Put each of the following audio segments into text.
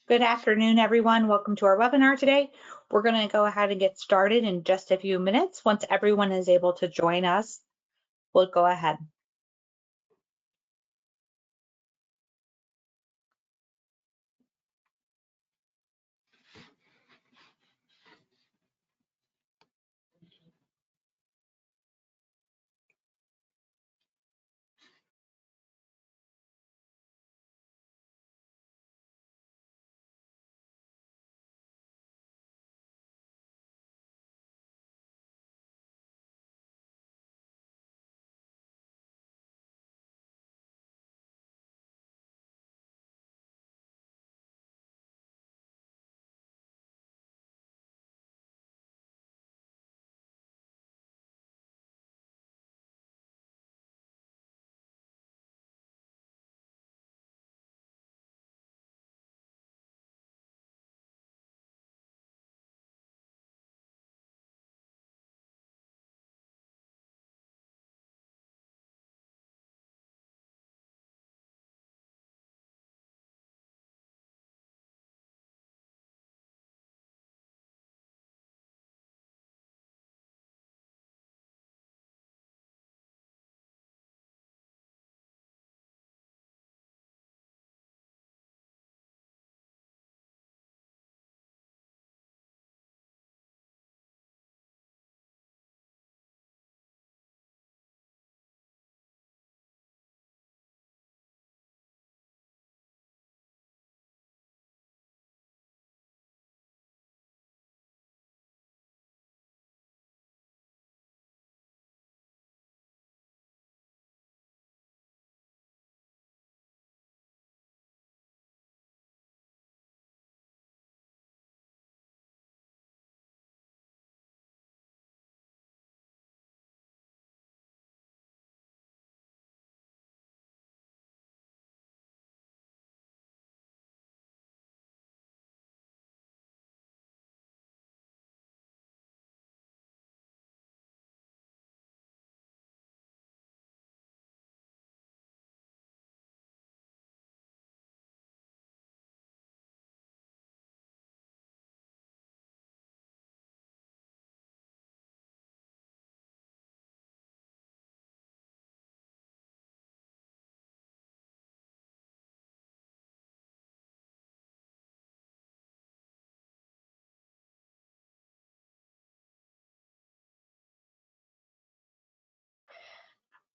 Good afternoon, everyone. Welcome to our webinar today. We're going to go ahead and get started in just a few minutes. Once everyone is able to join us, we'll go ahead.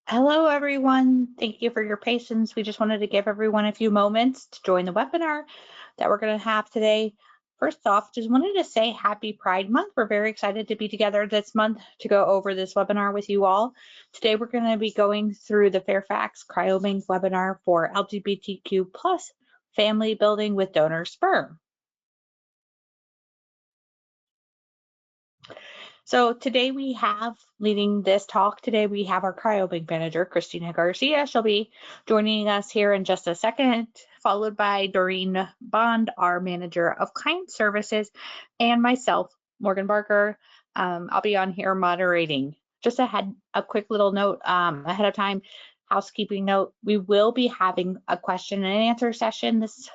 Hello, everyone. Thank you for your patience. We just wanted to give everyone a few moments to join the webinar that we're going to have today. First off, just wanted to say happy Pride Month. We're very excited to be together this month to go over this webinar with you all. Today, we're going to be going through the Fairfax Cryobank webinar for LGBTQ plus family building with donor sperm. So today we have, leading this talk today, we have our cryobank manager, Christina Garcia. She'll be joining us here in just a second, followed by Doreen Bond, our manager of client services, and myself, Morgan Barker. I'll be on here moderating. Just a quick little note ahead of time, housekeeping note, we will be having a question and answer session this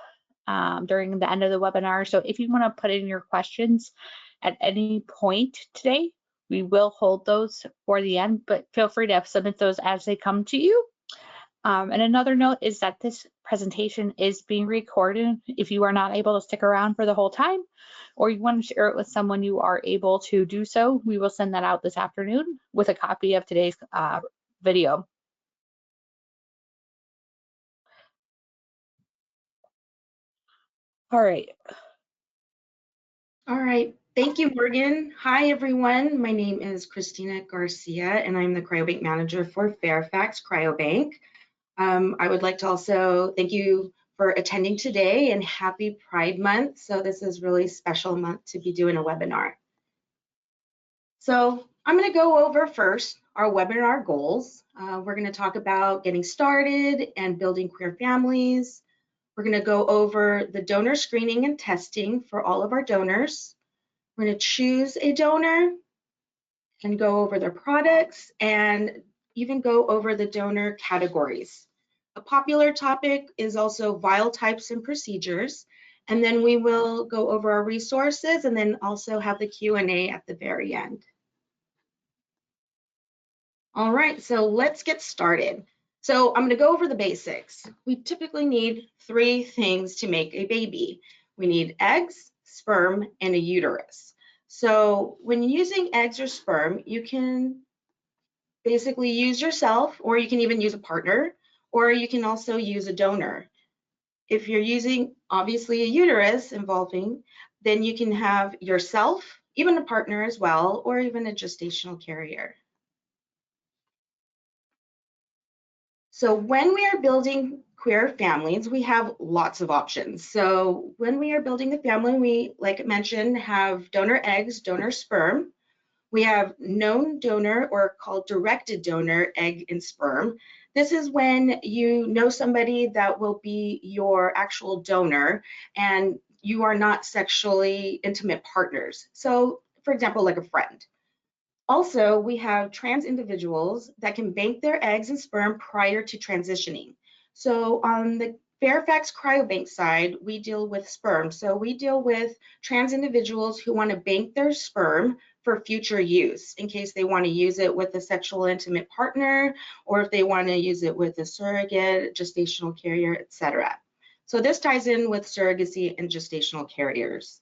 during the end of the webinar. So if you want to put in your questions at any point today, we will hold those for the end, but feel free to submit those as they come to you. And another note is that this presentation is being recorded. If you are not able to stick around for the whole time, or you want to share it with someone, you are able to do so. We will send that out this afternoon with a copy of today's video. All right. All right. Thank you, Morgan. Hi, everyone. My name is Christina Garcia, and I'm the cryobank manager for Fairfax Cryobank. I would like to also thank you for attending today and happy Pride Month. So this is really special month to be doing a webinar. So I'm going to go over first our webinar goals. We're going to talk about getting started and building queer families. We're going to go over the donor screening and testing for all of our donors. We're going to choose a donor and go over their products and even go over the donor categories. A popular topic is also vial types and procedures. And then we will go over our resources and then also have the Q&A at the very end. All right, so let's get started. So I'm going to go over the basics. We typically need 3 things to make a baby. We need eggs, sperm, and a uterus. So when using eggs or sperm, you can basically use yourself, or you can even use a partner, or you can also use a donor. If you're using, obviously, a uterus involving, then you can have yourself, even a partner as well, or even a gestational carrier. So when we are building queer families, we have lots of options. So when we are building the family, we, like I mentioned, have donor eggs, donor sperm. We have known donor, or called directed donor, egg and sperm. This is when you know somebody that will be your actual donor and you are not sexually intimate partners. So, for example, like a friend. Also, we have trans individuals that can bank their eggs and sperm prior to transitioning. So on the Fairfax Cryobank side, we deal with sperm. So we deal with trans individuals who want to bank their sperm for future use, in case they want to use it with a sexual intimate partner, or if they want to use it with a surrogate, gestational carrier, etc. So this ties in with surrogacy and gestational carriers.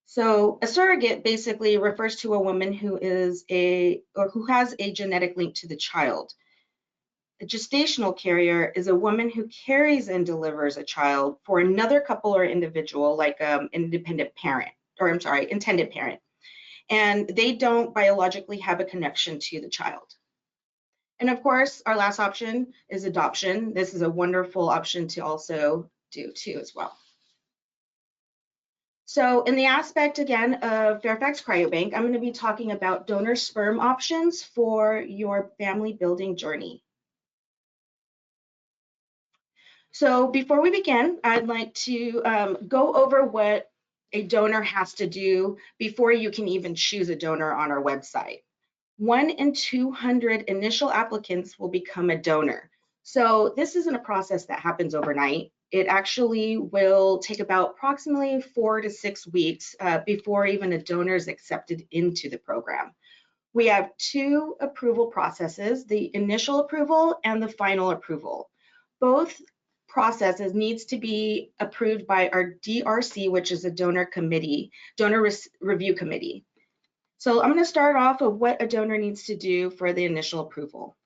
So a surrogate basically refers to a woman who is who has a genetic link to the child. A gestational carrier is a woman who carries and delivers a child for another couple or individual, like an independent parent, or I'm sorry, intended parent. And they don't biologically have a connection to the child. And of course, our last option is adoption. This is a wonderful option to also do too as well. So in the aspect, again, of Fairfax Cryobank, I'm going to be talking about donor sperm options for your family building journey. So before we begin, I'd like to go over what a donor has to do before you can even choose a donor on our website. 1 in 200 initial applicants will become a donor. So this isn't a process that happens overnight. It actually will take about approximately 4 to 6 weeks before even a donor is accepted into the program. We have 2 approval processes, the initial approval and the final approval. Both processes needs to be approved by our DRC, which is a donor review committee. So I'm going to start off with what a donor needs to do for the initial approval.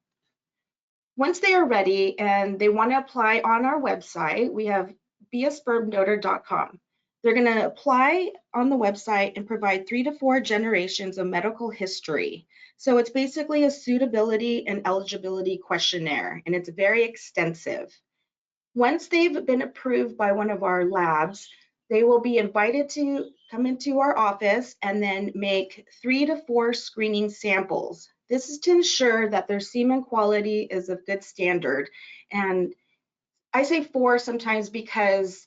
Once they are ready and they want to apply on our website, we have beaspermdonor.com. They're going to apply on the website and provide 3 to 4 generations of medical history. So it's basically a suitability and eligibility questionnaire, and it's very extensive. Once they've been approved by one of our labs, they will be invited to come into our office and then make 3 to 4 screening samples. This is to ensure that their semen quality is of good standard. And I say 4 sometimes because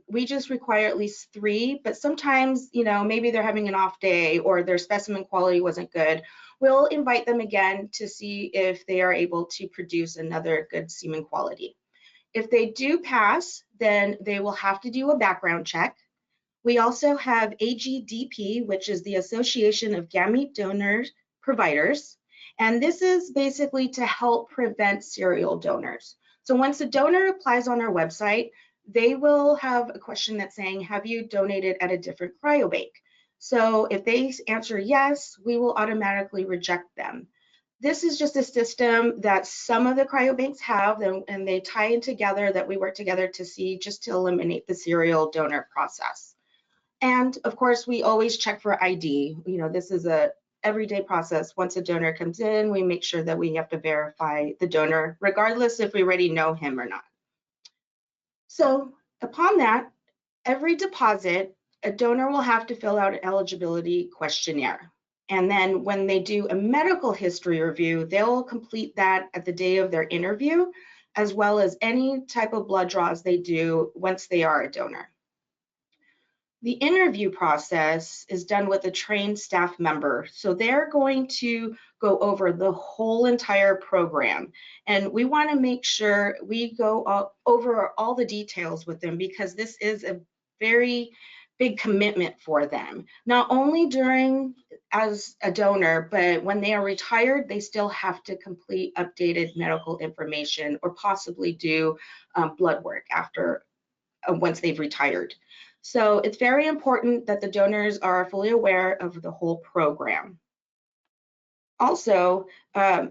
we just require at least 3, but sometimes, maybe they're having an off day or their specimen quality wasn't good. We'll invite them again to see if they are able to produce another good semen quality. If they do pass, then they will have to do a background check. We also have AGDP, which is the Association of Gamete Donor Providers, and this is basically to help prevent serial donors. So once a donor applies on our website, they will have a question that's saying, have you donated at a different cryobank? So if they answer yes, we will automatically reject them. This is just a system that some of the cryobanks have, and they tie in together, that we work together to see, just to eliminate the serial donor process. And of course, we always check for ID. This is a everyday process. Once a donor comes in, we make sure that we have to verify the donor, regardless if we already know him or not. So upon that, every deposit, a donor will have to fill out an eligibility questionnaire. And then when they do a medical history review, they'll complete that at the day of their interview, as well as any type of blood draws they do once they are a donor. The interview process is done with a trained staff member. So they're going to go over the whole entire program. And we want to make sure we go over all the details with them, because this is a very big commitment for them, not only during as a donor, but when they are retired, they still have to complete updated medical information or possibly do blood work after once they've retired. So it's very important that the donors are fully aware of the whole program. Also,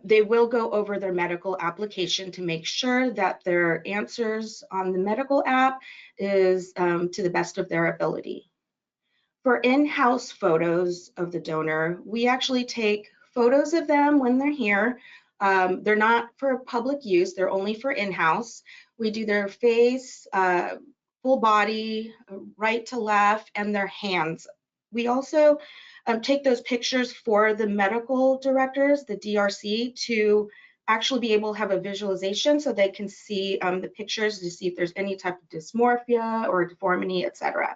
they will go over their medical application to make sure that their answers on the medical app is to the best of their ability. For in-house photos of the donor, we actually take photos of them when they're here. They're not for public use, they're only for in-house. We do their face, full body, right to left, and their hands. We also take those pictures for the medical directors, the DRC, to actually be able to have a visualization so they can see the pictures to see if there's any type of dysmorphia or deformity, etc.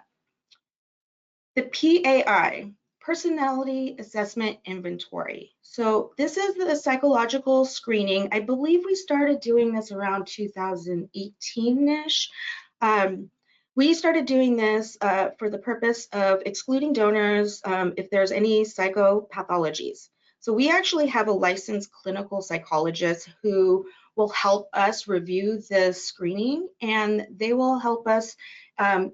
The PAI, Personality Assessment Inventory. So this is the psychological screening. I believe we started doing this around 2018-ish. We started doing this for the purpose of excluding donors if there's any psychopathologies. So we actually have a licensed clinical psychologist who will help us review the screening, and they will help us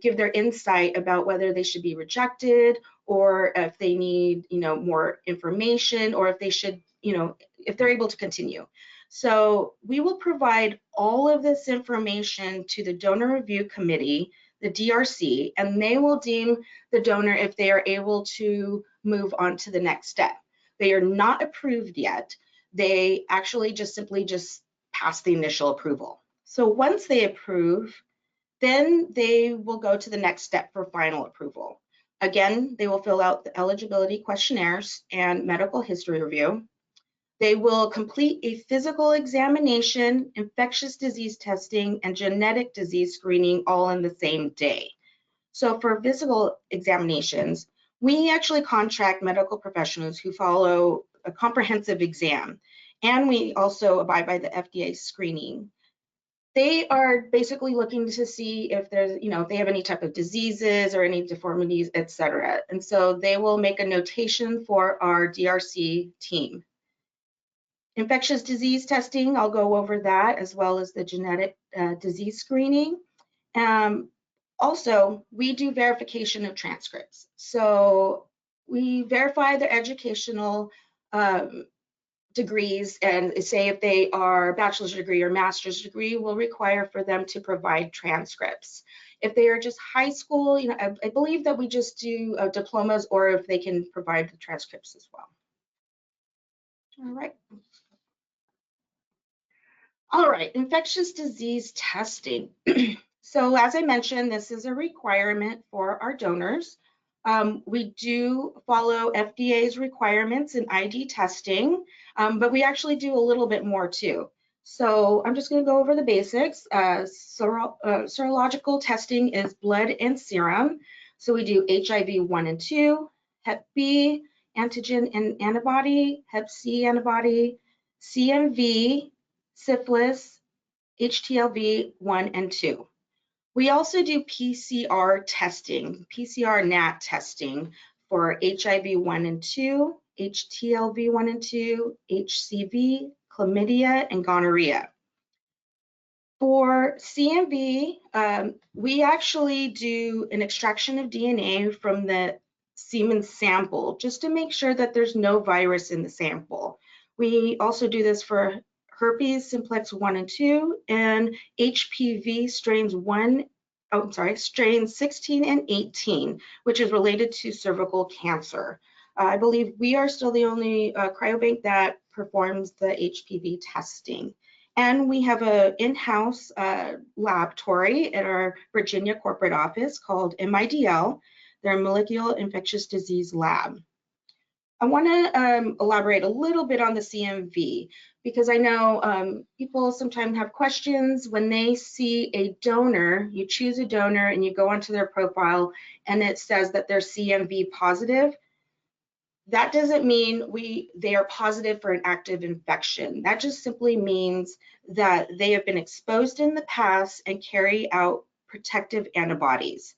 give their insight about whether they should be rejected or if they need, more information, or if they should, if they're able to continue. So we will provide all of this information to the donor review committee, the DRC, and they will deem the donor if they are able to move on to the next step. They are not approved yet. They actually just simply pass the initial approval. So once they approve, then they will go to the next step for final approval. Again, they will fill out the eligibility questionnaires and medical history review. They will complete a physical examination, infectious disease testing, and genetic disease screening all in the same day. So for physical examinations, we actually contract medical professionals who follow a comprehensive exam, and we also abide by the FDA screening. They are basically looking to see if there's, if they have any type of diseases or any deformities, etc. And so they will make a notation for our DRC team. Infectious disease testing, I'll go over that, as well as the genetic disease screening. Also, we do verification of transcripts. So we verify their educational degrees, and say if they are bachelor's degree or master's degree, we'll require for them to provide transcripts. If they are just high school, I believe that we just do diplomas, or if they can provide the transcripts as well. All right, infectious disease testing. So as I mentioned, this is a requirement for our donors. We do follow FDA's requirements in ID testing, but we actually do a little bit more too. So I'm just going to go over the basics. Serological testing is blood and serum. So we do HIV 1 and 2, Hep B, antigen and antibody, Hep C antibody, CMV, syphilis, HTLV 1 and 2. We also do PCR testing, PCR NAT testing for HIV 1 and 2, HTLV 1 and 2, HCV, chlamydia, and gonorrhea. For CMV, we actually do an extraction of DNA from the semen sample just to make sure that there's no virus in the sample. We also do this for herpes simplex 1 and 2 and HPV strains 16 and 18, which is related to cervical cancer. I believe we are still the only cryobank that performs the HPV testing. And we have an in-house laboratory at our Virginia corporate office called MIDL, their Molecular Infectious Disease Lab. I want to elaborate a little bit on the CMV, because I know people sometimes have questions when they see a donor. You choose a donor and you go onto their profile and it says that they're CMV positive. That doesn't mean they are positive for an active infection. That just simply means that they have been exposed in the past and carry out protective antibodies.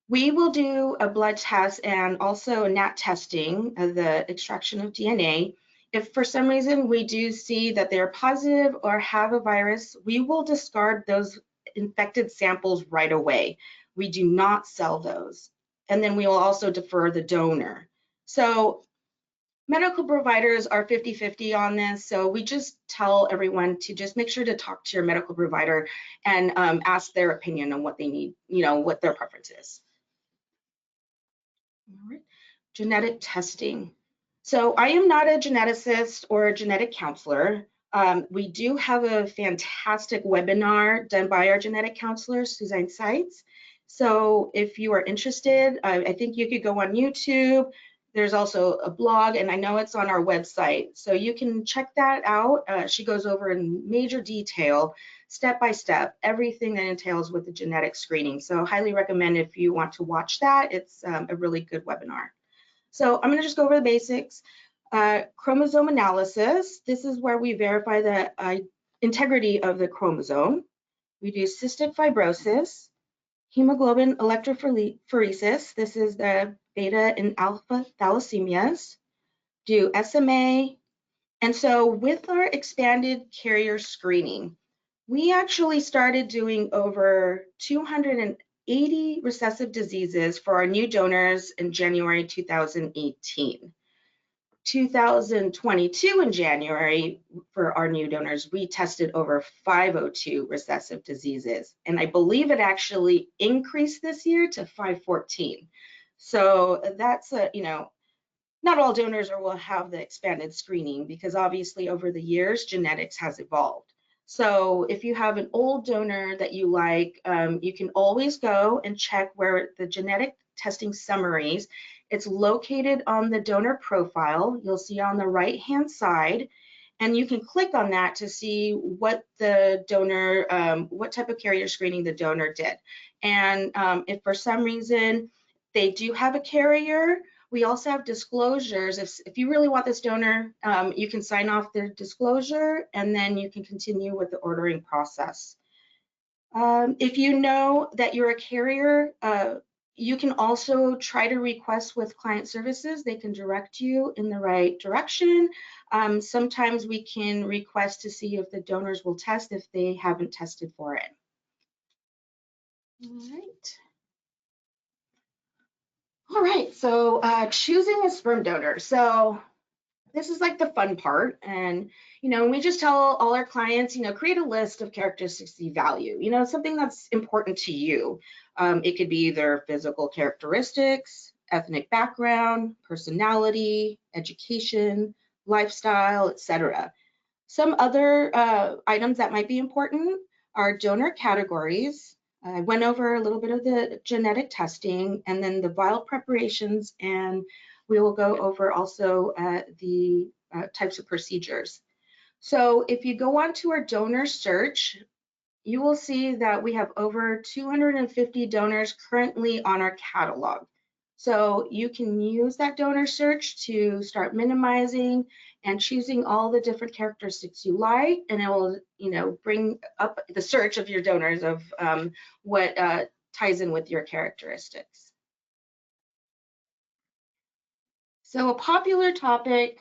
We will do a blood test and also NAT testing of the extraction of DNA. If for some reason we do see that they're positive or have a virus, we will discard those infected samples right away. We do not sell those. And then we will also defer the donor. So medical providers are 50-50 on this, so we just tell everyone to just make sure to talk to your medical provider and ask their opinion on what they need, what their preference is. All right. Genetic testing. So I am not a geneticist or a genetic counselor. We do have a fantastic webinar done by our genetic counselor, Suzanne Seitz. So if you are interested, I think you could go on YouTube. There's also a blog, and I know it's on our website. So you can check that out. She goes over in major detail, step by step, everything that entails with the genetic screening. So highly recommend if you want to watch that. It's a really good webinar. So I'm going to just go over the basics. Chromosome analysis. This is where we verify the integrity of the chromosome. We do cystic fibrosis, hemoglobin electrophoresis. This is the beta and alpha thalassemias. Do SMA. And so with our expanded carrier screening, we actually started doing over 280 recessive diseases for our new donors in January 2018. 2022 in January, for our new donors, we tested over 502 recessive diseases. And I believe it actually increased this year to 514. So that's not all donors will have the expanded screening because obviously over the years, genetics has evolved. So if you have an old donor that you like, you can always go and check where the genetic testing summaries. It's located on the donor profile. You'll see on the right-hand side, and you can click on that to see what the donor, what type of carrier screening the donor did. And if for some reason they do have a carrier, we also have disclosures. If you really want this donor, you can sign off their disclosure and then you can continue with the ordering process. If you know that you're a carrier, you can also try to request with client services. They can direct you in the right direction. Sometimes we can request to see if the donors will test if they haven't tested for it. All right, so choosing a sperm donor. So this is like the fun part. And, we just tell all our clients, create a list of characteristics you value, something that's important to you. It could be their physical characteristics, ethnic background, personality, education, lifestyle, etc. Some other items that might be important are donor categories. I went over a little bit of the genetic testing and then the vial preparations, and we will go over also the types of procedures. So if you go on to our donor search, you will see that we have over 250 donors currently on our catalog. So you can use that donor search to start minimizing and choosing all the different characteristics you like, and it will, bring up the search of your donors of what ties in with your characteristics. So a popular topic,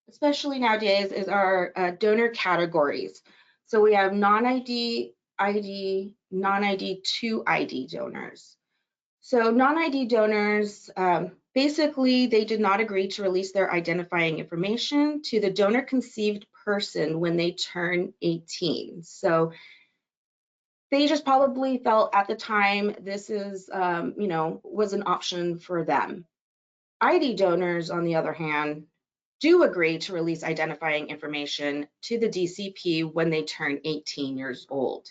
especially nowadays, is our donor categories. So we have non-ID, ID, non-ID, 2ID donors. So non-ID donors, basically, they did not agree to release their identifying information to the donor conceived person when they turn 18. So they just probably felt at the time this is, was an option for them. ID donors, on the other hand, do agree to release identifying information to the DCP when they turn 18 years old.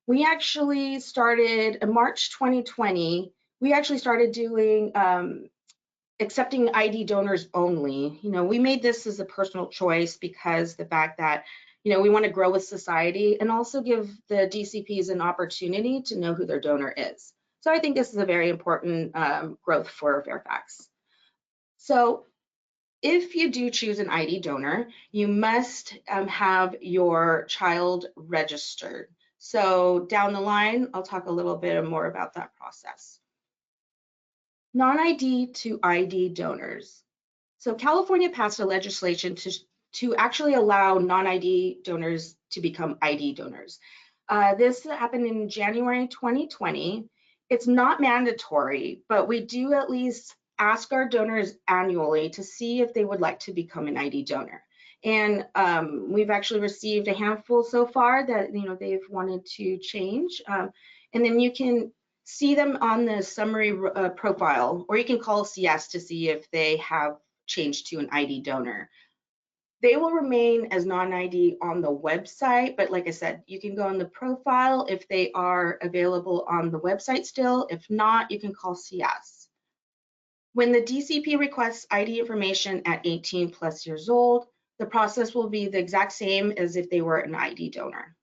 We actually started in March 2020, we actually started doing accepting ID donors only. We made this as a personal choice because the fact that, we want to grow with society and also give the DCPs an opportunity to know who their donor is. So I think this is a very important growth for Fairfax. So if you do choose an ID donor, you must have your child registered. So down the line, I'll talk a little bit more about that process. Non-ID to ID donors. So California passed a legislation to actually allow non-ID donors to become ID donors. This happened in January 2020. It's not mandatory, but we do at least ask our donors annually to see if they would like to become an ID donor. And we've actually received a handful so far that they've wanted to change. And then you can see them on the summary profile, or you can call CS to see if they have changed to an ID donor. They will remain as non-ID on the website, but like I said, you can go on the profile if they are available on the website still. If not, you can call CS. When the DCP requests ID information at 18 plus years old, the process will be the exact same as if they were an ID donor.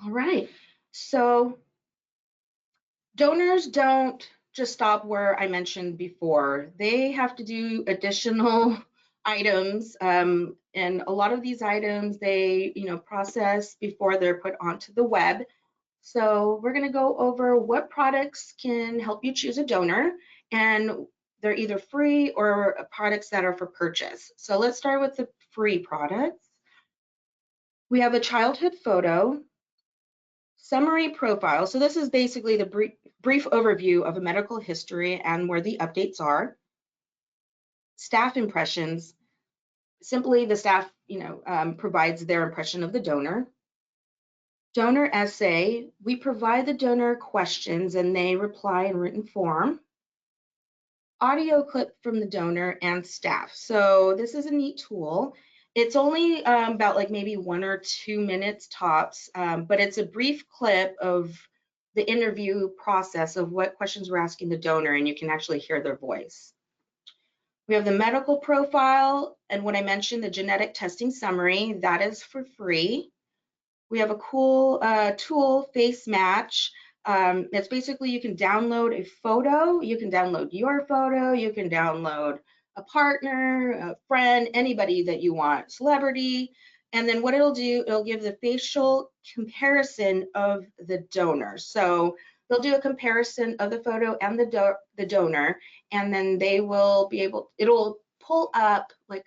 All right, so donors don't just stop where I mentioned before. They have to do additional items, and a lot of these items they process before they're put onto the web. So we're going to go over what products can help you choose a donor, and they're either free or products that are for purchase. So let's start with the free products. We have a childhood photo, summary profile. So this is basically the brief overview of a medical history and where the updates are. Staff impressions. Simply the staff, provides their impression of the donor. Donor essay. We provide the donor questions and they reply in written form. Audio clip from the donor and staff. So this is a neat tool. It's only about like maybe 1 or 2 minutes tops, but it's a brief clip of the interview process of what questions we're asking the donor, and you can actually hear their voice. We have the medical profile, and what I mentioned, the genetic testing summary, that is for free. We have a cool tool, Face Match. It's basically you can download a photo, you can download your photo, you can download a partner, a friend, anybody that you want, celebrity, and then what it'll do, it'll give the facial comparison of the donor. So they'll do a comparison of the photo and the donor, and then they will be able, it'll pull up like,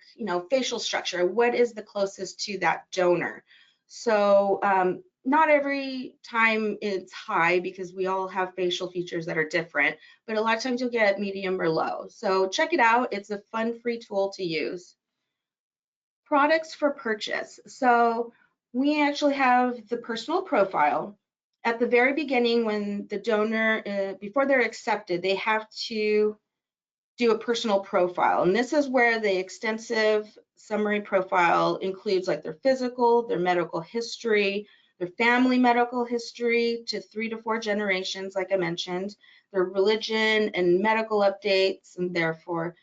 facial structure, what is the closest to that donor. So not every time it's high because we all have facial features that are different, but a lot of times you'll get medium or low. So check it out. It's a fun free tool to use. Products for purchase. So we actually have the personal profile. At the very beginning, when the donor, before they're accepted, they have to do a personal profile. And this is where the extensive summary profile includes like their physical, their medical history, their family medical history to 3 to 4 generations, like I mentioned, their religion and medical updates, and therefore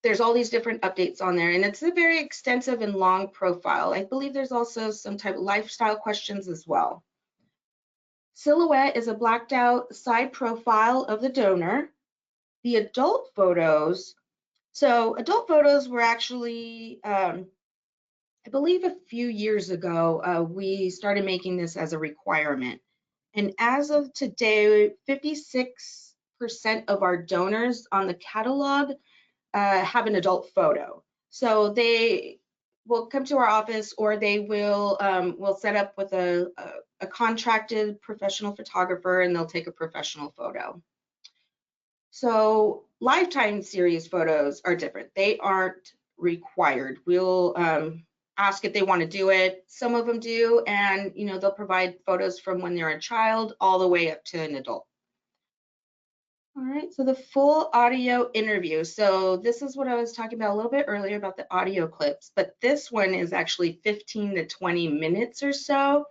there's all these different updates on there, and it's a very extensive and long profile. I believe there's also some type of lifestyle questions as well. Silhouette is a blacked out side profile of the donor. The adult photos, so adult photos were actually, I believe a few years ago, we started making this as a requirement. And as of today, 56% of our donors on the catalog have an adult photo. So they will come to our office, or they will we'll set up with a contracted professional photographer, and they'll take a professional photo. So lifetime series photos are different. They aren't required. We'll ask if they want to do it. Some of them do, and they'll provide photos from when they're a child all the way up to an adult. All right, so the full audio interview. So this is what I was talking about a little bit earlier about the audio clips, but this one is actually 15 to 20 minutes or so.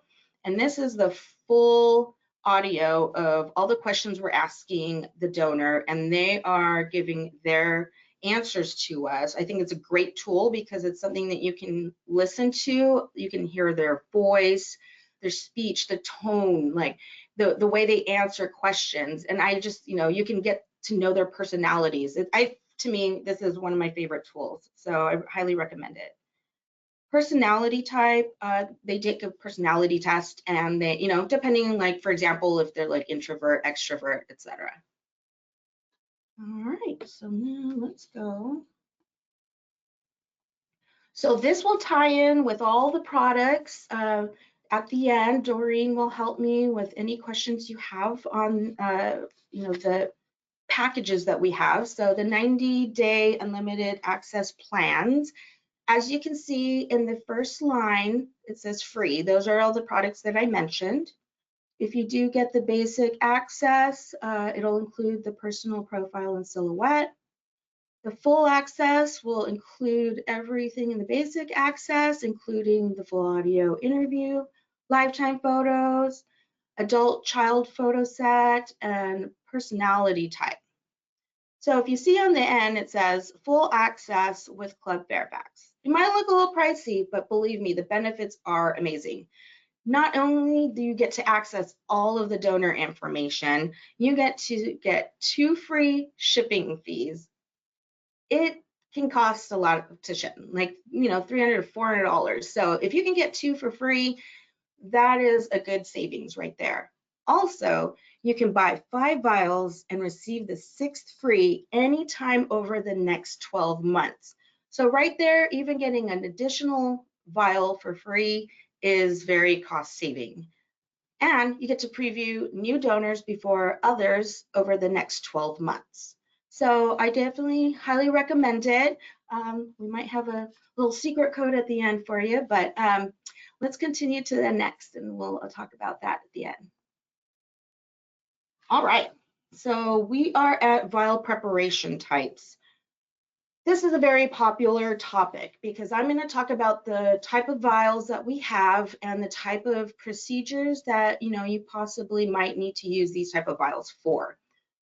And this is the full audio of all the questions we're asking the donor, and they are giving their answers to us. I think it's a great tool because it's something that you can listen to. You can hear their voice, their speech, the tone, like the way they answer questions. And I just, you can get to know their personalities. To me, this is one of my favorite tools. So I highly recommend it. Personality type, they take a personality test, and they, depending, like, for example, if they're like introvert, extrovert, etc. All right, so now let's go. So this will tie in with all the products. At the end, Doreen will help me with any questions you have on, the packages that we have. So the 90-day unlimited access plans. As you can see in the first line, it says free. Those are all the products that I mentioned. If you do get the basic access, it'll include the personal profile and silhouette. The full access will include everything in the basic access, including the full audio interview, lifetime photos, adult child photo set, and personality type. So if you see on the end, it says full access with Club Fairfax. It might look a little pricey, but believe me, the benefits are amazing. Not only do you get to access all of the donor information, you get to get 2 free shipping fees. It can cost a lot to ship, like, $300 to $400. So if you can get 2 for free, that is a good savings right there. Also, you can buy 5 vials and receive the 6th free anytime over the next 12 months. So right there, even getting an additional vial for free is very cost saving. And you get to preview new donors before others over the next 12 months. So I definitely highly recommend it. We might have a little secret code at the end for you, but let's continue to the next, and we'll talk about that at the end. All right, so we are at vial preparation types. This is a very popular topic because I'm going to talk about the type of vials that we have and the type of procedures that you possibly might need to use these type of vials for.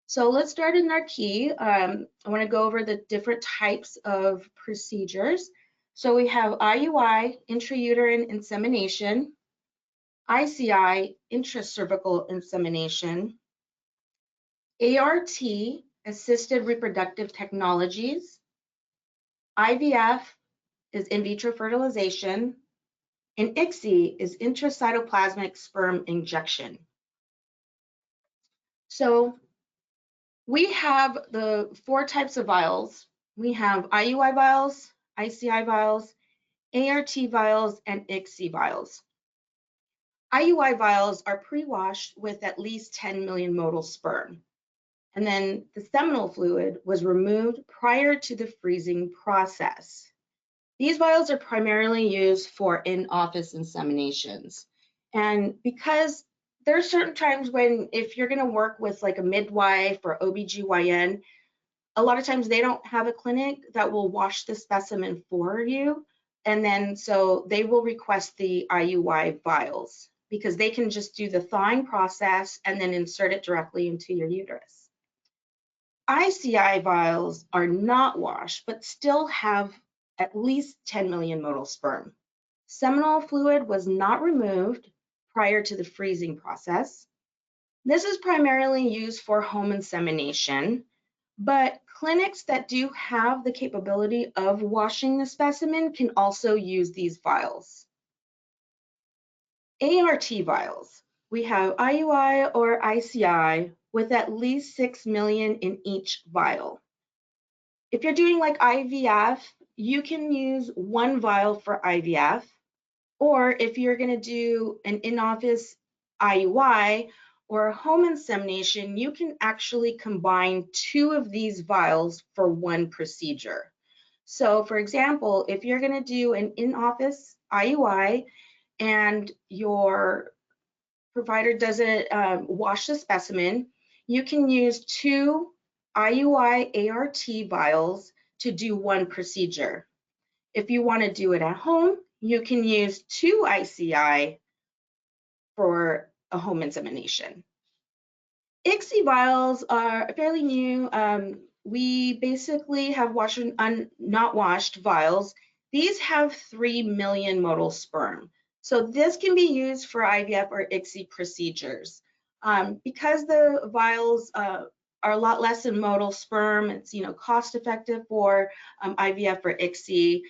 So let's start in our key. I want to go over the different types of procedures. So we have IUI, intrauterine insemination, ICI, intracervical insemination, ART, assisted reproductive technologies, IVF is in vitro fertilization, and ICSI is intracytoplasmic sperm injection. So we have the 4 types of vials. We have IUI vials, ICI vials, ART vials, and ICSI vials. IUI vials are pre-washed with at least 10 million motile sperm. And then the seminal fluid was removed prior to the freezing process. These vials are primarily used for in-office inseminations. And because there are certain times when, if you're going to work with like a midwife or OBGYN, a lot of times they don't have a clinic that will wash the specimen for you. And then so they will request the IUI vials because they can just do the thawing process and then insert it directly into your uterus. ICI vials are not washed, but still have at least 10 million motile sperm. Seminal fluid was not removed prior to the freezing process. This is primarily used for home insemination, but clinics that do have the capability of washing the specimen can also use these vials. ART vials. We have IUI or ICI with at least 6 million in each vial. If you're doing like IVF, you can use 1 vial for IVF, or if you're going to do an in-office IUI or a home insemination, you can actually combine 2 of these vials for 1 procedure. So for example, if you're going to do an in-office IUI and your provider doesn't wash the specimen, you can use 2 IUI ART vials to do 1 procedure. If you want to do it at home, you can use 2 ICI for a home insemination. ICSI vials are fairly new. We basically have washed and not washed vials. These have 3 million motile sperm. So this can be used for IVF or ICSI procedures. Because the vials are a lot less in motile sperm, it's cost effective for IVF or ICSI.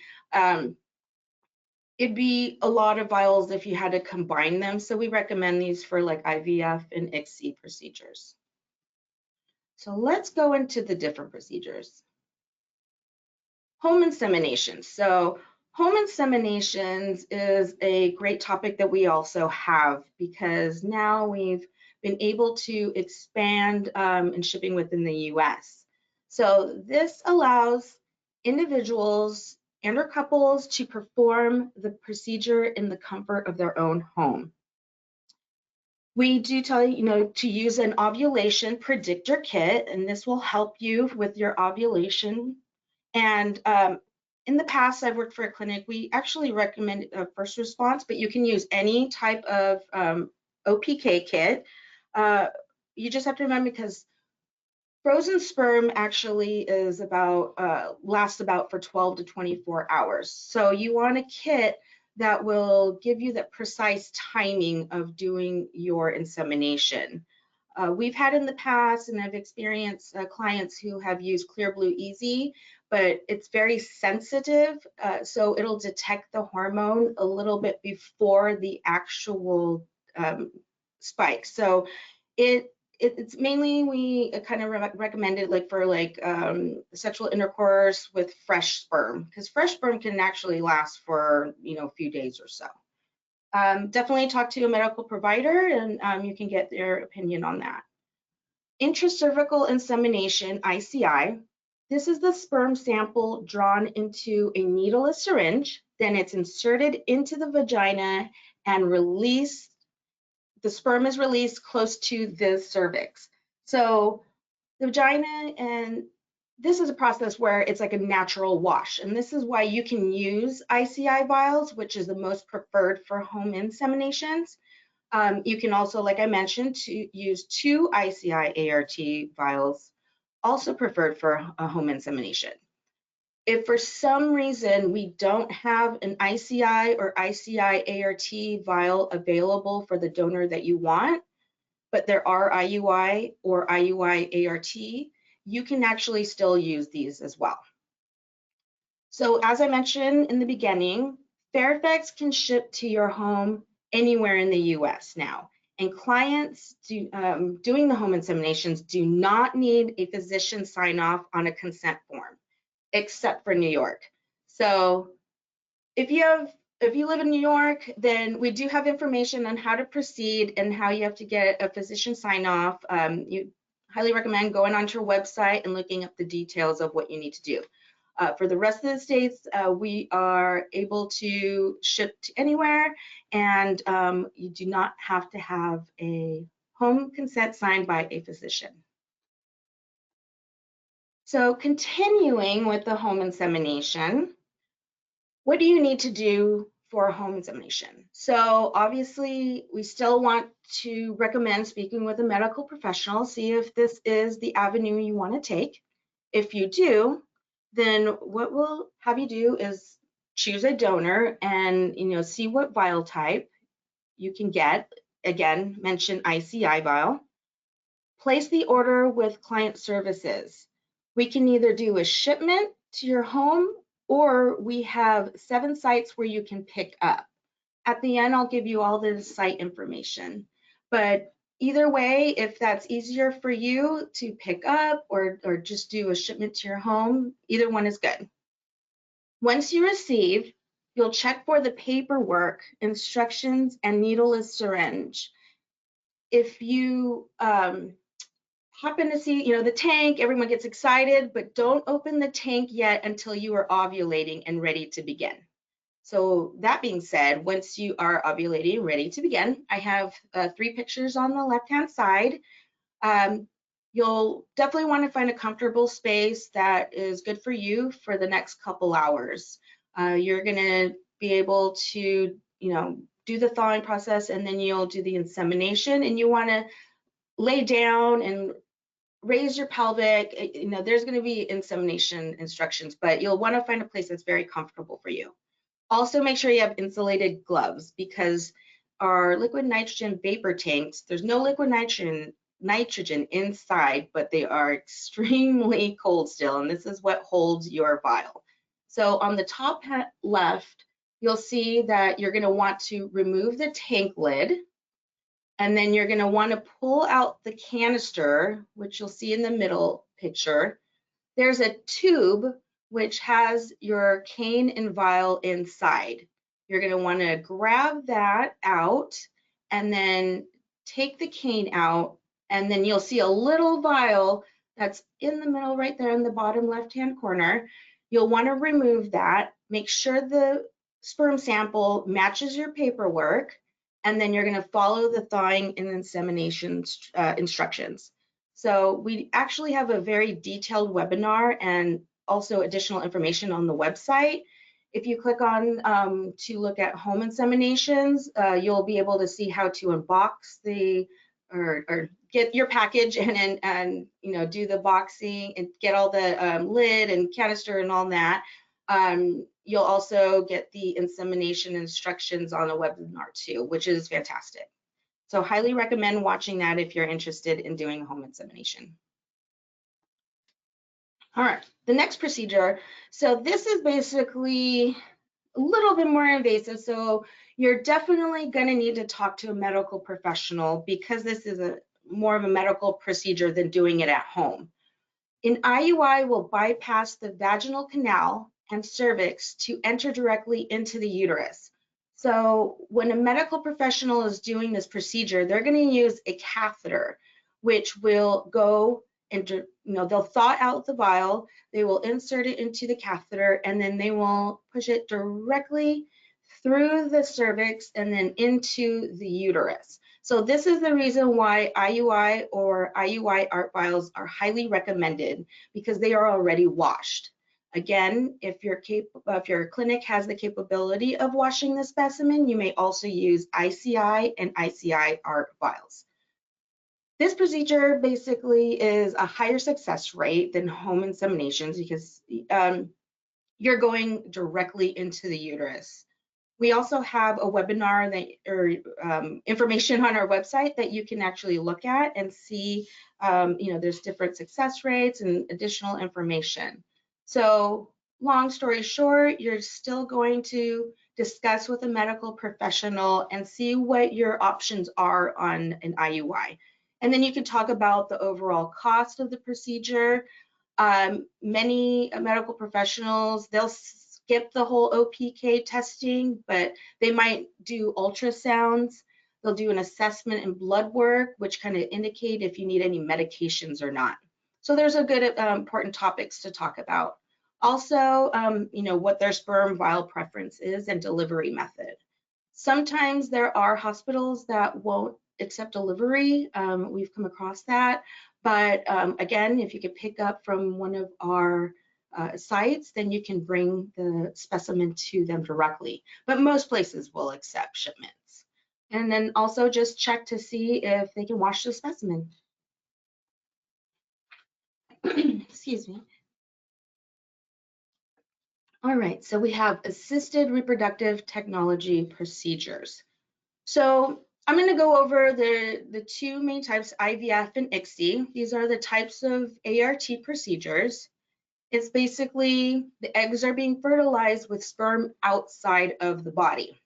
It'd be a lot of vials if you had to combine them. So we recommend these for like IVF and ICSI procedures. So let's go into the different procedures. Home inseminations. So home inseminations is a great topic that we also have because now we've been able to expand in shipping within the US. So this allows individuals and or couples to perform the procedure in the comfort of their own home. We do tell you, to use an ovulation predictor kit, and this will help you with your ovulation. And in the past, I've worked for a clinic. We actually recommend a first response, but you can use any type of OPK kit. You just have to remember because frozen sperm actually is lasts about for 12 to 24 hours. So you want a kit that will give you the precise timing of doing your insemination. We've had in the past, and I've experienced clients who have used Clear Blue Easy, but it's very sensitive, so it'll detect the hormone a little bit before the actual spike. So it's mainly we kind of recommend it like for sexual intercourse with fresh sperm, because fresh sperm can actually last for a few days or so. Definitely talk to a medical provider and you can get their opinion on that. Intracervical insemination, ICI. This is the sperm sample drawn into a needleless syringe. Then it's inserted into the vagina and released. The sperm is released close to the cervix. So the vagina, and this is a process where it's like a natural wash. And this is why you can use ICI vials, which is the most preferred for home inseminations. You can also, like I mentioned, use 2 ICI ART vials, also preferred for a home insemination. If for some reason we don't have an ICI or ICI ART vial available for the donor that you want, but there are IUI or IUI ART, you can actually still use these as well. So as I mentioned in the beginning, Fairfax can ship to your home anywhere in the US now. And clients doing the home inseminations do not need a physician sign off on a consent form, except for New York. So if you live in New York, then we do have information on how to proceed and how you have to get a physician sign off. You highly recommend going onto our website and looking up the details of what you need to do. For the rest of the states, we are able to ship to anywhere, and you do not have to have a home consent signed by a physician. So continuing with the home insemination, what do you need to do for a home insemination? So obviously, we still want to recommend speaking with a medical professional, see if this is the avenue you want to take. If you do, then what we'll have you do is choose a donor and see what vial type you can get. Again, mention ICI vial. Place the order with client services. We can either do a shipment to your home, or we have 7 sites where you can pick up. At the end, I'll give you all the site information. But either way, if that's easier for you to pick up or just do a shipment to your home, either one is good. Once you receive, you'll check for the paperwork, instructions, and needleless syringe. If you happen to see, the tank, everyone gets excited, but don't open the tank yet until you are ovulating and ready to begin. So that being said, once you are ovulating, ready to begin, I have 3 pictures on the left-hand side. You'll definitely want to find a comfortable space that is good for you for the next couple hours. You're going to be able to, do the thawing process, and then you'll do the insemination, and you want to lay down and raise your pelvic. There's going to be insemination instructions, but you'll want to find a place that's very comfortable for you. Also, make sure you have insulated gloves, because our liquid nitrogen vapor tanks, there's no liquid nitrogen inside, but they are extremely cold still, and this is what holds your vial. So on the top left, you'll see that you're going to want to remove the tank lid, and then you're going to want to pull out the canister, which you'll see in the middle picture. There's a tube which has your cane and vial inside. You're going to want to grab that out and then take the cane out, and then you'll see a little vial that's in the middle right there in the bottom left-hand corner. You'll want to remove that. Make sure the sperm sample matches your paperwork, and then you're going to follow the thawing and insemination instructions. So we actually have a very detailed webinar and also additional information on the website. If you click on to look at home inseminations, you'll be able to see how to unbox the or get your package and you know, do the boxing and get all the lid and canister and all that. You'll also get the insemination instructions on a webinar too, which is fantastic. So highly recommend watching that if you're interested in doing a home insemination. All right, the next procedure. So this is basically a little bit more invasive. So you're definitely going to need to talk to a medical professional because this is more of a medical procedure than doing it at home. An IUI will bypass the vaginal canal and cervix to enter directly into the uterus. So when a medical professional is doing this procedure, they're going to use a catheter, which will go into, you know, they'll thaw out the vial, they will insert it into the catheter, and then they will push it directly through the cervix and then into the uterus. So this is the reason why IUI or IUI ART vials are highly recommended, because they are already washed. Again, if your clinic has the capability of washing the specimen, you may also use ICI and ICI ART vials. This procedure basically is a higher success rate than home inseminations because you're going directly into the uterus. We also have a webinar information on our website that you can actually look at and see, you know, there's different success rates and additional information. So long story short, you're still going to discuss with a medical professional and see what your options are on an IUI. And then you can talk about the overall cost of the procedure. Many medical professionals, they'll skip the whole OPK testing, but they might do ultrasounds. They'll do an assessment and blood work, which kind of indicate if you need any medications or not. So there's a good important topics to talk about. Also, you know, what their sperm vial preference is and delivery method. Sometimes there are hospitals that won't accept delivery. We've come across that. But again, if you could pick up from one of our sites, then you can bring the specimen to them directly. But most places will accept shipments. And then also just check to see if they can wash the specimen. Excuse me. All right, so we have assisted reproductive technology procedures. So I'm going to go over the two main types, IVF and ICSI. These are the types of ART procedures. It's basically the eggs are being fertilized with sperm outside of the body.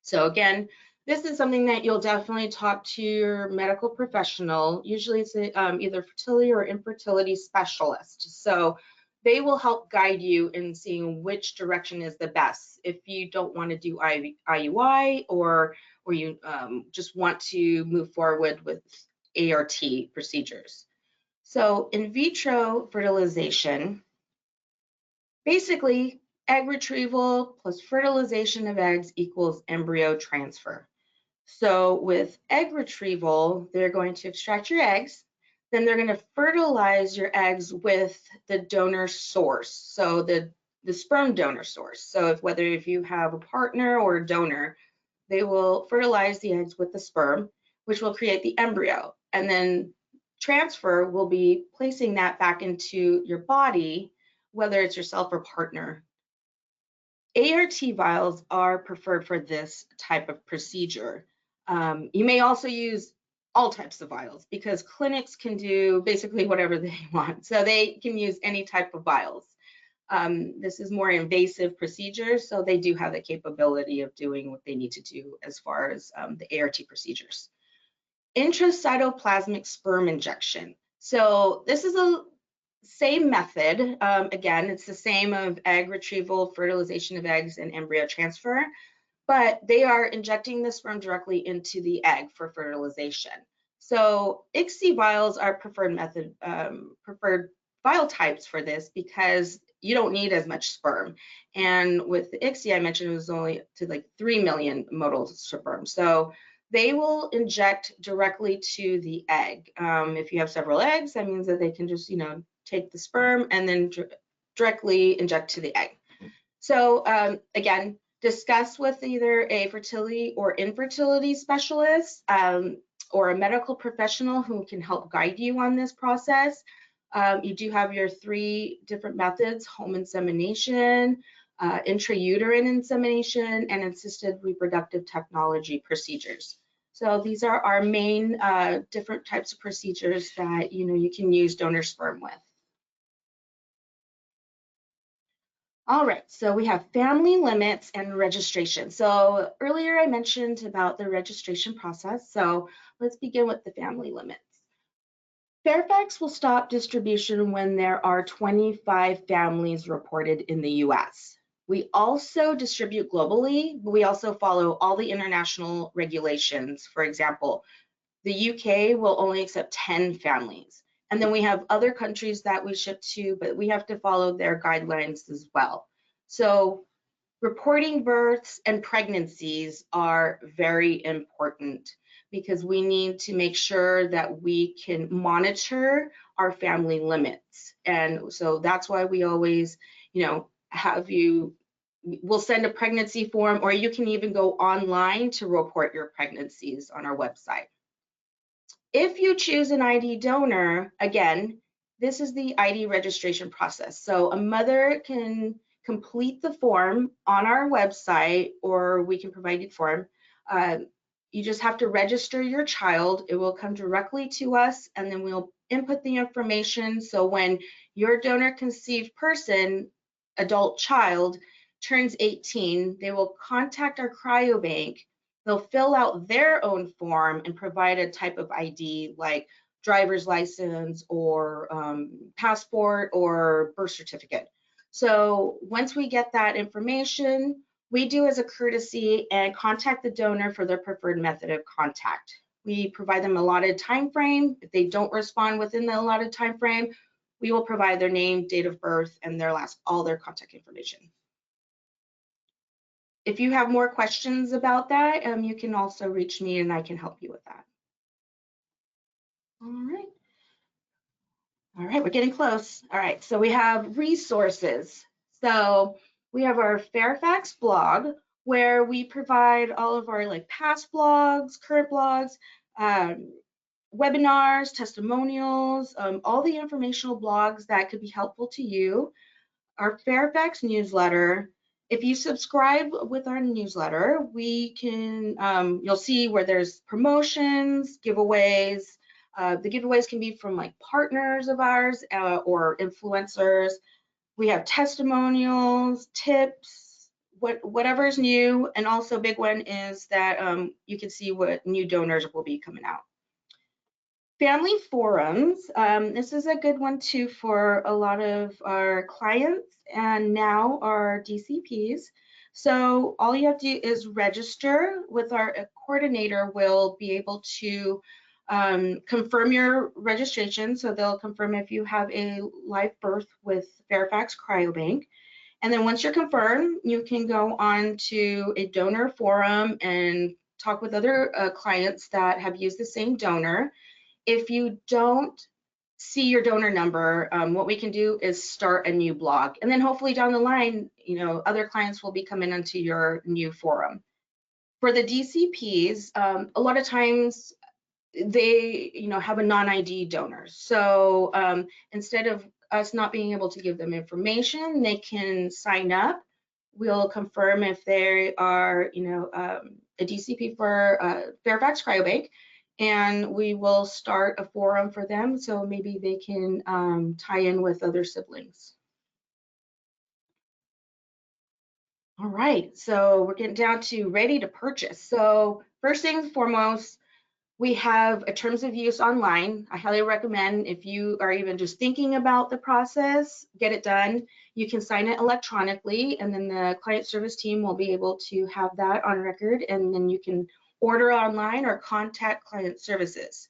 So again, this is something that you'll definitely talk to your medical professional. Usually it's either fertility or infertility specialist. So they will help guide you in seeing which direction is the best. If you don't want to do IUI or you just want to move forward with ART procedures. So in vitro fertilization, basically egg retrieval plus fertilization of eggs equals embryo transfer. So with egg retrieval, they're going to extract your eggs, then they're going to fertilize your eggs with the donor source, so the sperm donor source. So whether you have a partner or a donor, they will fertilize the eggs with the sperm, which will create the embryo. And then transfer will be placing that back into your body, whether it's yourself or partner. ART vials are preferred for this type of procedure. You may also use all types of vials because clinics can do basically whatever they want. So they can use any type of vials. This is more invasive procedures, so they do have the capability of doing what they need to do as far as the ART procedures. Intracytoplasmic sperm injection. So this is a same method. Again, it's the same of egg retrieval, fertilization of eggs, and embryo transfer, but they are injecting the sperm directly into the egg for fertilization. So ICSI vials are preferred method, preferred vial types for this because you don't need as much sperm. And with the ICSI, I mentioned it was only to like 3 million motile sperm. So they will inject directly to the egg. If you have several eggs, that means that they can just, take the sperm and then directly inject to the egg. So again, discuss with either a fertility or infertility specialist or a medical professional who can help guide you on this process. You do have your 3 different methods: home insemination, intrauterine insemination, and assisted reproductive technology procedures. So these are our main different types of procedures that you can use donor sperm with. All right, so we have family limits and registration. So earlier I mentioned about the registration process. So let's begin with the family limits. Fairfax will stop distribution when there are 25 families reported in the US. We also distribute globally, but we also follow all the international regulations. For example, the UK will only accept 10 families. And then we have other countries that we ship to, but we have to follow their guidelines as well. So reporting births and pregnancies are very important because we need to make sure that we can monitor our family limits. And so that's why we always, we'll send a pregnancy form, or you can even go online to report your pregnancies on our website. If you choose an ID donor, again, this is the ID registration process. So a mother can complete the form on our website, or we can provide you the form. You just have to register your child. It will come directly to us, and then we'll input the information. So when your donor conceived person, adult child, turns 18, they will contact our cryobank. They'll fill out their own form and provide a type of ID like driver's license or passport or birth certificate. So once we get that information, we do as a courtesy and contact the donor for their preferred method of contact. We provide them allotted time frame. If they don't respond within the allotted time frame, we will provide their name, date of birth, and all their contact information. If you have more questions about that, you can also reach me and I can help you with that. All right. All right, we're getting close. All right, so we have resources. So we have our Fairfax blog where we provide all of our past blogs, current blogs, webinars, testimonials, all the informational blogs that could be helpful to you. Our Fairfax newsletter. If you subscribe with our newsletter, we can, you'll see where there's promotions, giveaways. The giveaways can be from partners of ours or influencers. We have testimonials, tips, whatever's new. And also a big one is that you can see what new donors will be coming out. Family forums, this is a good one too for a lot of our clients and now our DCPs. So all you have to do is register with our coordinator. Will be able to confirm your registration. So they'll confirm if you have a live birth with Fairfax Cryobank. And then once you're confirmed, you can go on to a donor forum and talk with other clients that have used the same donor. If you don't see your donor number, what we can do is start a new blog. And then hopefully down the line, other clients will be coming onto your new forum. For the DCPs, a lot of times they, have a non-ID donor. So instead of us not being able to give them information, they can sign up. We'll confirm if they are, a DCP for Fairfax Cryobank, and we will start a forum for them so maybe they can tie in with other siblings. All right, so we're getting down to ready to purchase. So first things foremost, we have a terms of use online. I highly recommend if you are even just thinking about the process, get it done. You can sign it electronically, and then the client service team will be able to have that on record, and then you can order online or contact client services.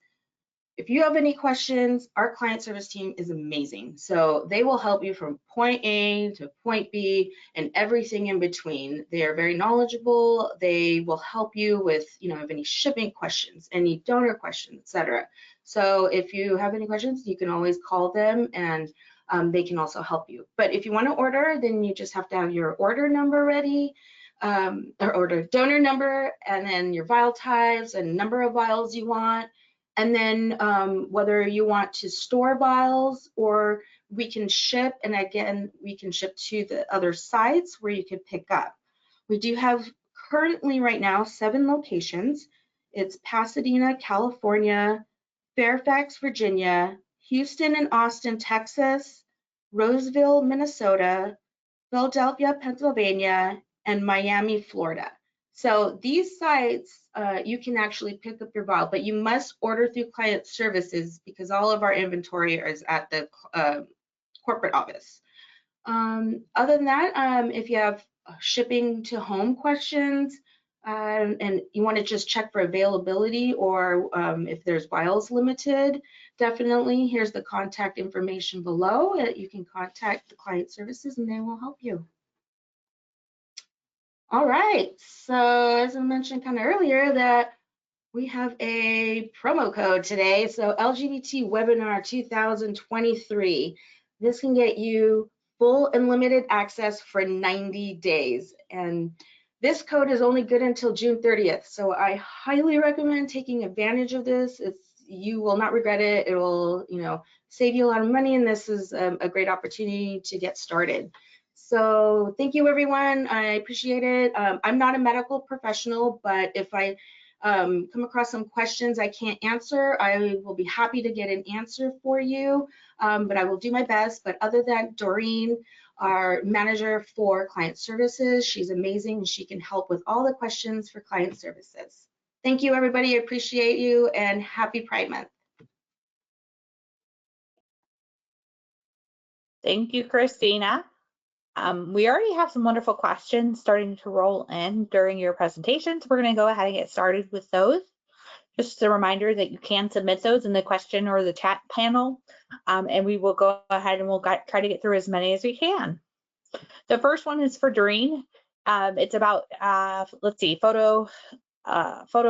If you have any questions, our client service team is amazing. So they will help you from point A to point B and everything in between. They are very knowledgeable. They will help you with, if any shipping questions, any donor questions, etc. So if you have any questions, you can always call them, and they can also help you. But if you want to order, then you just have to have your order number ready, or order donor number, and then your vial types and number of vials you want. And then whether you want to store vials or we can ship, and again, we can ship to the other sites where you could pick up. We do have currently right now 7 locations. It's Pasadena, California, Fairfax, Virginia, Houston and Austin, Texas, Roseville, Minnesota, Philadelphia, Pennsylvania, and Miami, Florida. So these sites, you can actually pick up your vial, but you must order through client services because all of our inventory is at the corporate office. Other than that, if you have shipping to home questions, and you want to just check for availability, or if there's vials limited, definitely here's the contact information below. You can contact the client services and they will help you. All right, so as I mentioned kind of earlier, that we have a promo code today. So LGBT Webinar 2023. This can get you full and limited access for 90 days. And this code is only good until June 30th. So I highly recommend taking advantage of this. You will not regret it. It will, save you a lot of money, and this is a great opportunity to get started. So thank you, everyone. I appreciate it. I'm not a medical professional, but if I come across some questions I can't answer, I will be happy to get an answer for you, but I will do my best. But other than Doreen, our manager for client services, she's amazing and she can help with all the questions for client services. Thank you, everybody. I appreciate you, and happy Pride Month. Thank you, Christina. We already have some wonderful questions starting to roll in during your presentations. We're going to go ahead and get started with those. Just a reminder that you can submit those in the question or the chat panel, and we will go ahead and we'll try to get through as many as we can. The first one is for Doreen. It's about, let's see, photo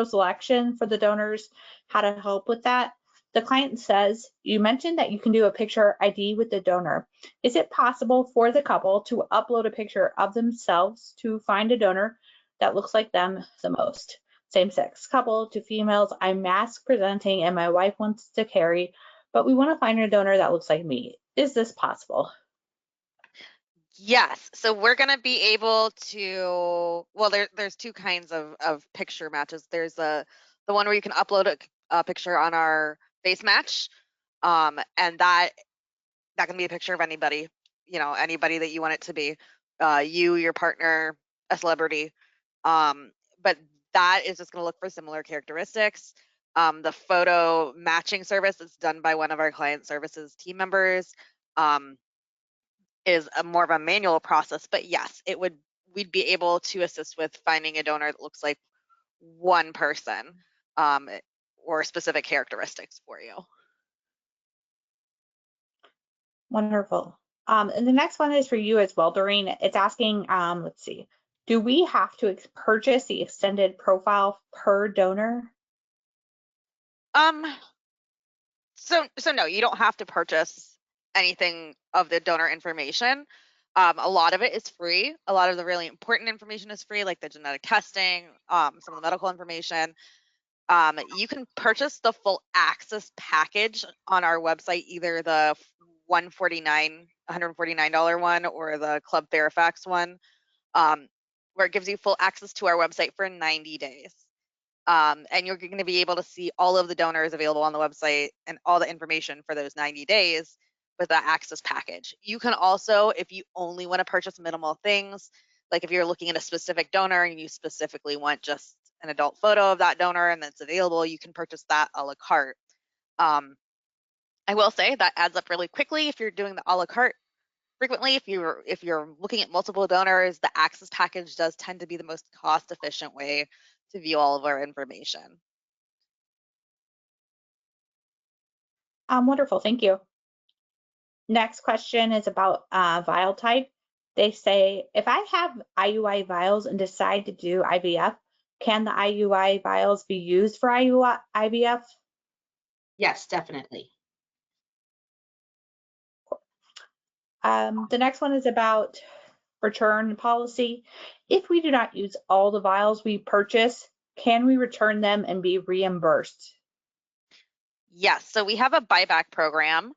selection for the donors, how to help with that. The client says, you mentioned that you can do a picture ID with the donor. Is it possible for the couple to upload a picture of themselves to find a donor that looks like them the most? Same-sex couple to females, I'm mask presenting and my wife wants to carry, but we want to find a donor that looks like me. Is this possible? Yes, so we're going to be able to, well, there's 2 kinds of picture matches. There's the one where you can upload a picture on our face match, and that can be a picture of anybody, anybody that you want it to be, you, your partner, a celebrity, but that is just going to look for similar characteristics. The photo matching service is done by one of our client services team members. Is more of a manual process, but yes, we'd be able to assist with finding a donor that looks like one person, or specific characteristics for you. Wonderful. And the next one is for you as well, Doreen. It's asking, let's see, do we have to purchase the extended profile per donor? So no, you don't have to purchase anything of the donor information. A lot of it is free. A lot of the really important information is free, like the genetic testing, some of the medical information. You can purchase the full access package on our website, either the $149 one or the Club Fairfax one, where it gives you full access to our website for 90 days. And you're going to be able to see all of the donors available on the website and all the information for those 90 days with that access package. You can also, if you only want to purchase minimal things, Like if you're looking at a specific donor and you specifically want just an adult photo of that donor and that's available, you can purchase that a la carte. I will say that adds up really quickly if you're doing the a la carte frequently. If you're looking at multiple donors, the access package does tend to be the most cost efficient way to view all of our information. Wonderful, thank you. Next question is about vial type. They say, if I have IUI vials and decide to do IVF, can the IUI vials be used for IVF? Yes, definitely. The next one is about return policy. If we do not use all the vials we purchase, can we return them and be reimbursed? Yes, so we have a buyback program.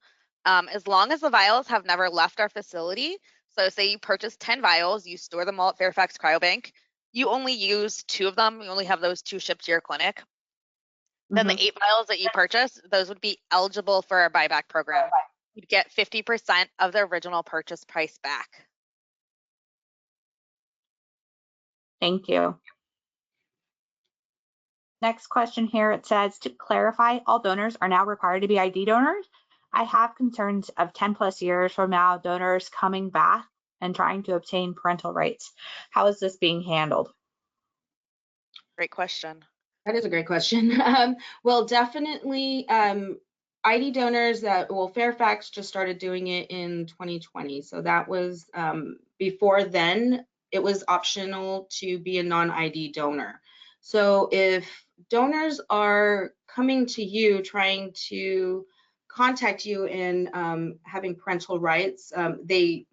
As long as the vials have never left our facility, so say you purchase 10 vials, you store them all at Fairfax Cryobank, you only use 2 of them, you only have those 2 shipped to your clinic, then the 8 vials that you purchase, those would be eligible for our buyback program. You'd get 50% of the original purchase price back. Thank you. Next question here, it says, to clarify, all donors are now required to be ID donors. I have concerns of 10+ years from now, donors coming back and trying to obtain parental rights. How is this being handled? Great question. That is a great question. Well, definitely ID donors Fairfax just started doing it in 2020. So that was, before then, it was optional to be a non-ID donor. So if donors are coming to you trying to contact you and having parental rights, they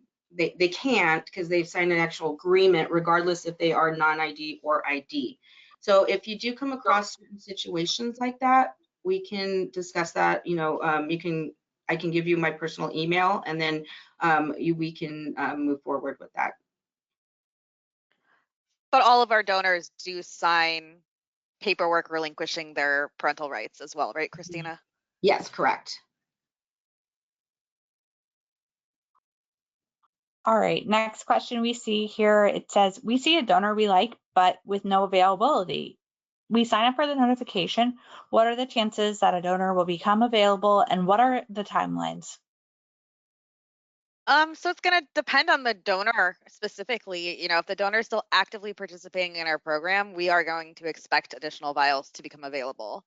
can't, because they've signed an actual agreement regardless if they are non-ID or ID. So if you do come across certain situations like that, we can discuss that. I can give you my personal email, and then we can move forward with that. But all of our donors do sign paperwork relinquishing their parental rights as well, right, Christina? Yes, correct. All right, next question we see here, it says, we see a donor we like, but with no availability. We sign up for the notification. What are the chances that a donor will become available, and what are the timelines? So it's going to depend on the donor specifically. If the donor is still actively participating in our program, we are going to expect additional vials to become available.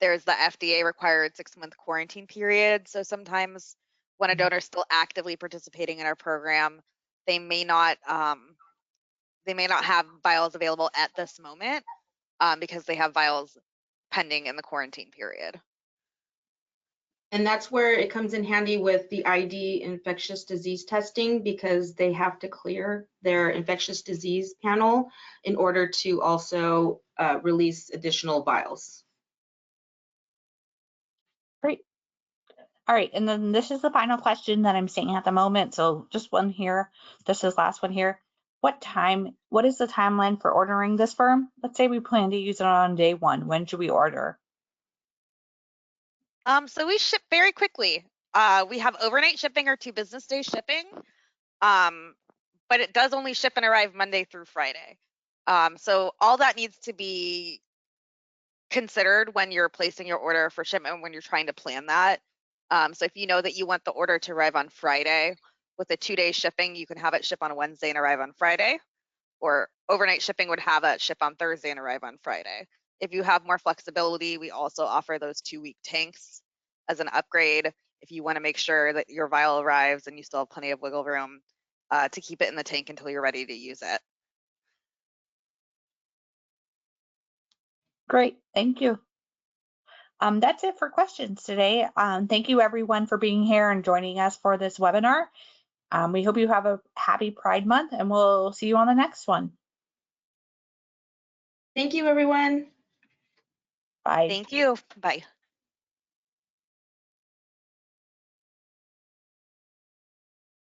There's the FDA required 6-month quarantine period. So sometimes when a donor is still actively participating in our program, they may not have vials available at this moment because they have vials pending in the quarantine period. And that's where it comes in handy with the ID infectious disease testing, because they have to clear their infectious disease panel in order to also release additional vials. Great. All right, and then this is the final question that I'm seeing at the moment. So just one here. This is the last one here. What is the timeline for ordering this Sperm? Let's say we plan to use it on day 1. When should we order? So we ship very quickly. We have overnight shipping or 2 business day shipping, but it does only ship and arrive Monday through Friday. So all that needs to be considered when you're placing your order for shipment, when you're trying to plan that. So if you know that you want the order to arrive on Friday, with a 2-day shipping, you can have it ship on a Wednesday and arrive on Friday, or overnight shipping would have it ship on Thursday and arrive on Friday. If you have more flexibility, we also offer those 2-week tanks as an upgrade if you want to make sure that your vial arrives and you still have plenty of wiggle room to keep it in the tank until you're ready to use it. Great, thank you. That's it for questions today. Thank you everyone for being here and joining us for this webinar. We hope you have a happy Pride Month, and we'll see you on the next one. Thank you, everyone. Bye. Thank you. Bye.